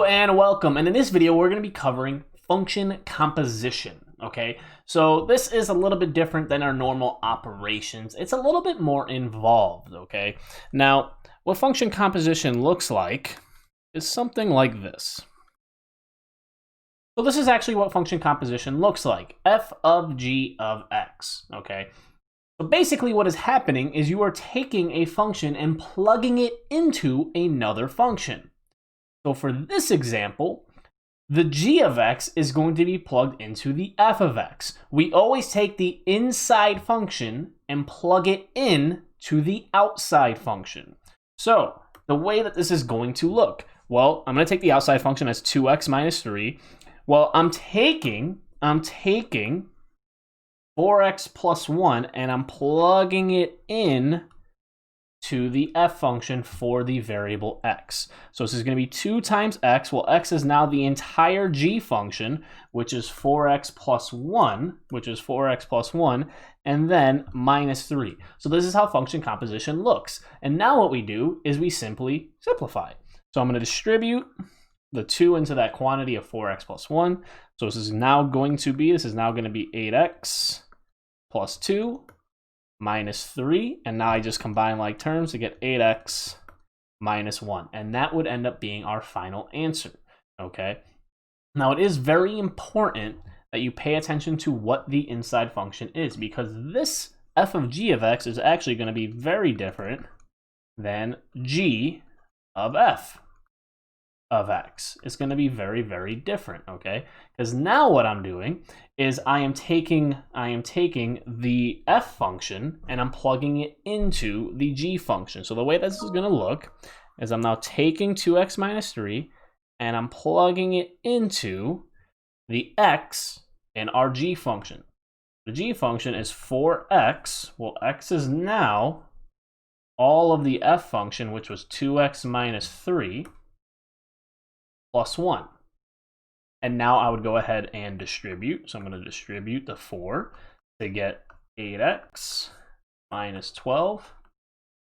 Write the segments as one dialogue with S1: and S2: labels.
S1: and welcome, and in this video we're going to be covering function composition. Okay, so this is a little bit different than our normal operations. It's a little bit more involved. Okay, now what function composition looks like is something like this. So this is actually what function composition looks like: f of g of x. Okay, so basically what is happening is you are taking a function and plugging it into another function. So for this example, the g of x is going to be plugged into the f of x. We always take the inside function and plug it in to the outside function. So the way that this is going to look, well, I'm going to take the outside function as 2x minus 3. Well, I'm taking 4x plus 1 and I'm plugging it in to the f function for the variable x. So this is going to be 2 times x. Well, x is now the entire g function, which is 4x plus 1, and then minus 3. So this is how function composition looks. And now what we do is we simply simplify. So I'm going to distribute the 2 into that quantity of 4x plus 1. So this is now going to be 8x plus 2 minus 3, and now I just combine like terms to get 8x minus 1, and that would end up being our final answer. Okay, now it is very important that you pay attention to what the inside function is, because this f of g of x is actually going to be very different than g of f of x. It's going to be very, very different, okay? Because now what I'm doing is I am taking the f function and I'm plugging it into the g function. So the way this is going to look is I'm now taking 2x minus 3 and I'm plugging it into the x in our g function. The g function is 4x. Well, x is now all of the f function, which was 2x minus 3, plus 1. And now I would go ahead and distribute. So I'm going to distribute the 4 to get 8x minus 12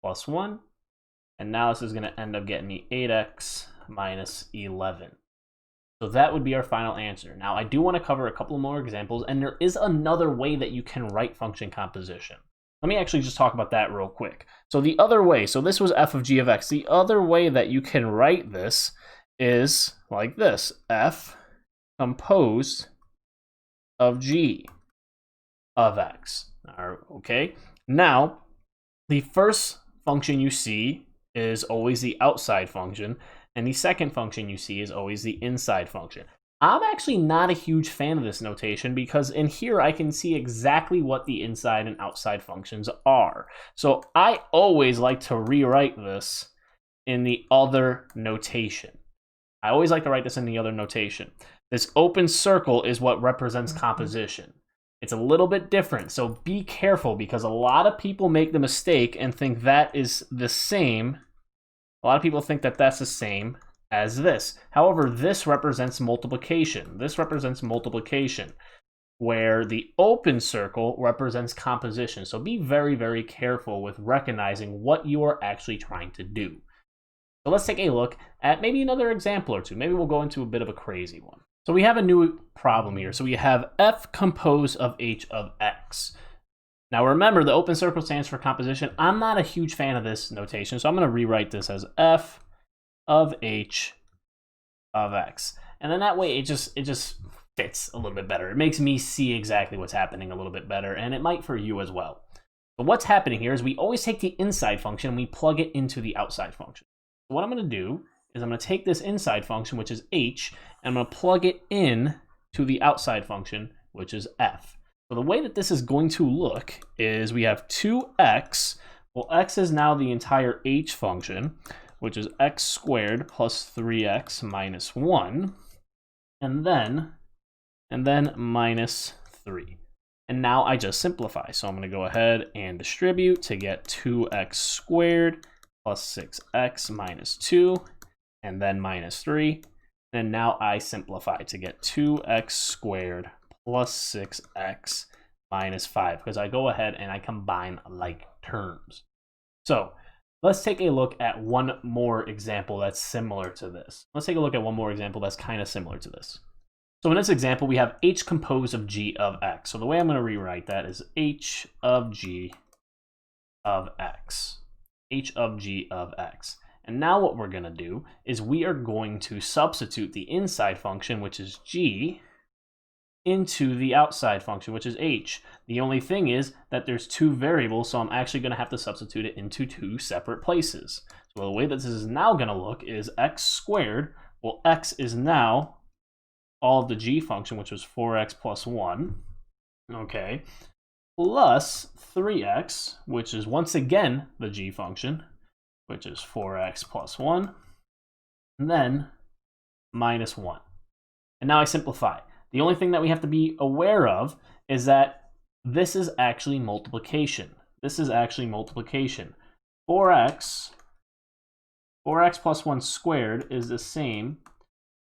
S1: plus 1. And now this is going to end up getting me 8x minus 11. So that would be our final answer. Now I do want to cover a couple more examples, and there is another way that you can write function composition. Let me actually just talk about that real quick. So the other way, so this was f of g of x. The other way that you can write this is like this: f composed of g of x. Okay, now the first function you see is always the outside function, and the second function you see is always the inside function. I'm actually not a huge fan of this notation because in here I can see exactly what the inside and outside functions are. So I always like to rewrite this in the other notation. I always like to write this in the other notation. This open circle is what represents composition. It's a little bit different, so be careful, because a lot of people make the mistake and think that is the same. A lot of people think that that's the same as this. However, this represents multiplication. This represents multiplication, where the open circle represents composition. So be very, very careful with recognizing what you are actually trying to do. So let's take a look at maybe another example or two. Maybe we'll go into a bit of a crazy one. So we have a new problem here. So we have f composed of h of x. Now remember, the open circle stands for composition. I'm not a huge fan of this notation, so I'm going to rewrite this as f of h of x. And then that way it just fits a little bit better. It makes me see exactly what's happening a little bit better, and it might for you as well. But what's happening here is we always take the inside function and we plug it into the outside function. So what I'm going to do is I'm going to take this inside function, which is h, and I'm going to plug it in to the outside function, which is f. So the way that this is going to look is we have 2x. Well, x is now the entire h function, which is x squared plus 3x minus 1, and then minus 3. And now I just simplify. So I'm going to go ahead and distribute to get 2x squared plus 6x minus 2, and then minus 3. And now I simplify to get 2x squared plus 6x minus 5, because I go ahead and I combine like terms. So Let's take a look at one more example that's similar to this. Let's take a look at one more example that's kind of similar to this. So in this example, we have h composed of g of x. So the way I'm going to rewrite that is h of g of x. H of g of x. And now what we're going to do is we are going to substitute the inside function, which is g, into the outside function, which is h. The only thing is that there's two variables, so I'm actually going to have to substitute it into two separate places. So the way that this is now going to look is x squared. Well, x is now all of the g function, which was 4x plus 1, okay, plus 3x, which is once again the g function, which is 4x plus 1, and then minus 1. And now I simplify. The only thing that we have to be aware of is that this is actually multiplication. This is actually multiplication. 4x plus 1 squared is the same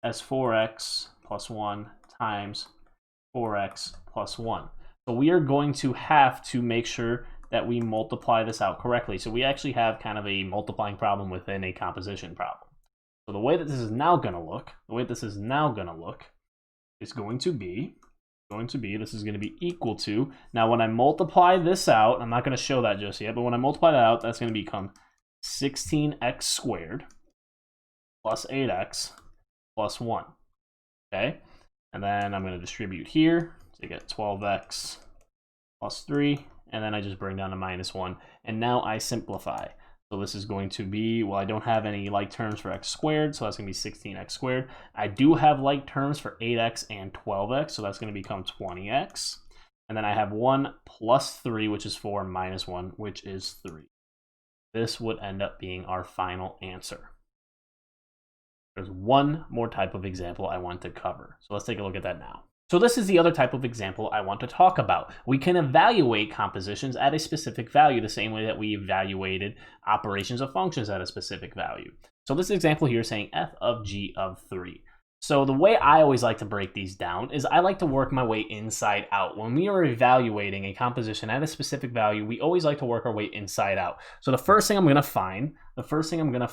S1: as 4x plus 1 times 4x plus 1. So we are going to have to make sure that we multiply this out correctly. So we actually have kind of a multiplying problem within a composition problem. So the way that this is now going to look, is going to be, this is going to be equal to, now when I multiply this out, I'm not going to show that just yet, but when I multiply that out, that's going to become 16x squared plus 8x plus 1. Okay, and then I'm going to distribute here to get 12x plus 3, and then I just bring down to minus 1, and now I simplify. So this is going to be, well, I don't have any like terms for x squared, so that's going to be 16x squared. I do have like terms for 8x and 12x, so that's going to become 20x. And then I have 1 plus 3, which is 4, minus 1, which is 3. This would end up being our final answer. There's one more type of example I want to cover. So let's take a look at that now. So this is the other type of example I want to talk about. We can evaluate compositions at a specific value the same way that we evaluated operations of functions at a specific value. So this example here is saying f of g of 3. So the way I always like to break these down is I like to work my way inside out. When we are evaluating a composition at a specific value, we always like to work our way inside out. So the first thing I'm going to find is I'm going to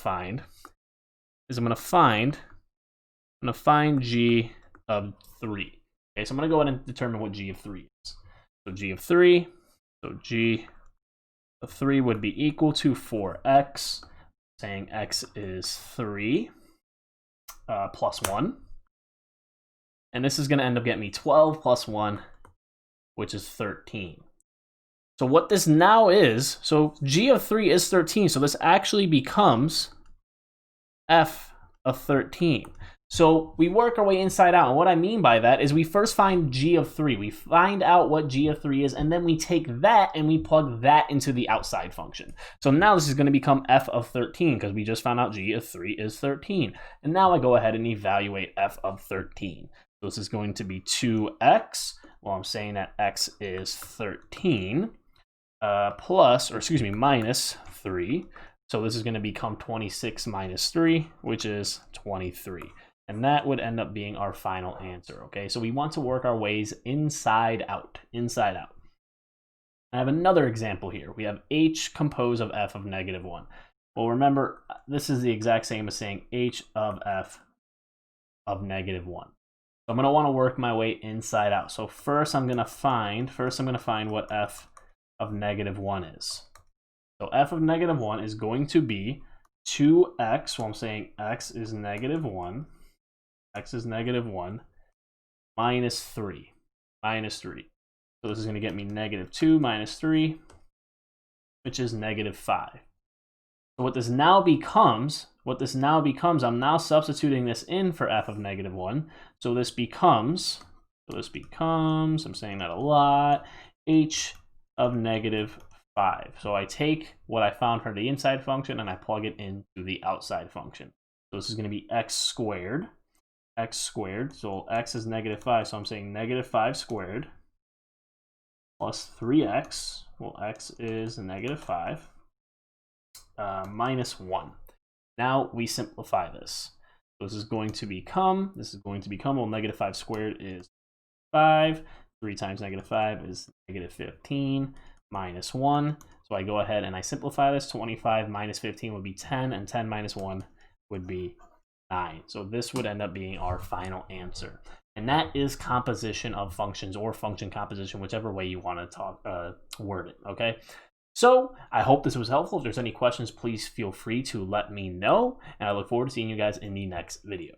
S1: find g of 3. Okay, so I'm going to go ahead and determine what g of 3 is. So g of 3 would be equal to 4x, saying x is 3 plus 1. And this is going to end up getting me 12 plus 1, which is 13. So what this now is, so g of 3 is 13, so this actually becomes f of 13. So we work our way inside out, and what I mean by that is we first find g of 3. We find out what g of 3 is, and then we take that and we plug that into the outside function. So now this is going to become f of 13 because we just found out g of 3 is 13. And now I go ahead and evaluate f of 13. So this is going to be 2x. Well, I'm saying that x is 13 minus 3. So this is going to become 26 minus 3, which is 23. And that would end up being our final answer, okay? So we want to work our ways inside out, inside out. I have another example here. We have h composed of f of negative 1. Well, remember, this is the exact same as saying h of f of negative 1. So I'm going to want to work my way inside out. So first I'm going to find what f of negative 1 is. So f of negative 1 is going to be 2x, well, I'm saying x is negative 1, minus 3. So this is going to get me negative 2 minus 3, which is negative 5. So what this now becomes, I'm now substituting this in for f of negative 1. So this becomes, I'm saying that a lot, h of negative 5. So I take what I found for the inside function and I plug it into the outside function. So this is going to be x squared. So x is negative 5. So I'm saying negative 5 squared plus 3x. Well, x is negative 5 minus 1. Now we simplify this. So this is going to become, well, negative 5 squared is 5. 3 times negative 5 is negative 15. Minus 1. So So I go ahead and I simplify this. 25 minus 15 would be 10, and 10 minus 1 would be 9. So this would end up being our final answer. And that is composition of functions, or function composition, whichever way you want to word it, okay? So I hope this was helpful. If there's any questions, please feel free to let me know. And I look forward to seeing you guys in the next video.